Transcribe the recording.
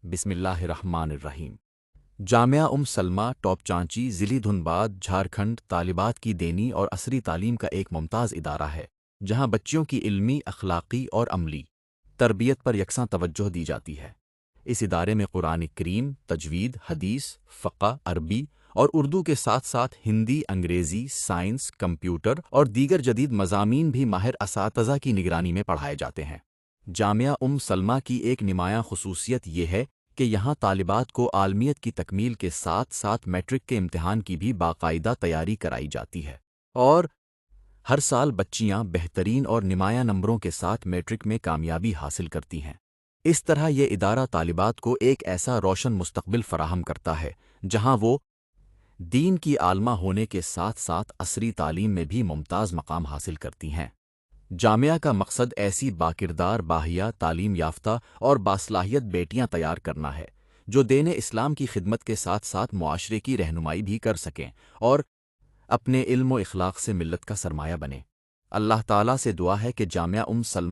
بسم اللہ الرحمن الرحیم۔ جامعہ سلمہ ٹاپ چانچی ضلع دھنباد جھارکھنڈ طالبات کی دینی اور عصری تعلیم کا ایک ممتاز ادارہ ہے جہاں بچیوں کی علمی، اخلاقی اور عملی تربیت پر یکساں توجہ دی جاتی ہے۔ اس ادارے میں قرآن کریم، تجوید، حدیث، فقہ، عربی اور اردو کے ساتھ ساتھ ہندی، انگریزی، سائنس، کمپیوٹر اور دیگر جدید مضامین بھی ماہر اساتذہ کی نگرانی میں پڑھائے جاتے ہیں۔ جامعہ سلمہ کی ایک نمایاں خصوصیت یہ ہے کہ یہاں طالبات کو عالمیت کی تکمیل کے ساتھ ساتھ میٹرک کے امتحان کی بھی باقاعدہ تیاری کرائی جاتی ہے، اور ہر سال بچیاں بہترین اور نمایاں نمبروں کے ساتھ میٹرک میں کامیابی حاصل کرتی ہیں۔ اس طرح یہ ادارہ طالبات کو ایک ایسا روشن مستقبل فراہم کرتا ہے جہاں وہ دین کی عالمہ ہونے کے ساتھ ساتھ عصری تعلیم میں بھی ممتاز مقام حاصل کرتی ہیں۔ جامعہ کا مقصد ایسی باکردار، باحیا، تعلیم یافتہ اور باصلاحیت بیٹیاں تیار کرنا ہے جو دین اسلام کی خدمت کے ساتھ ساتھ معاشرے کی رہنمائی بھی کر سکیں اور اپنے علم و اخلاق سے ملت کا سرمایہ بنیں۔ اللہ تعالیٰ سے دعا ہے کہ جامعہ سلمہ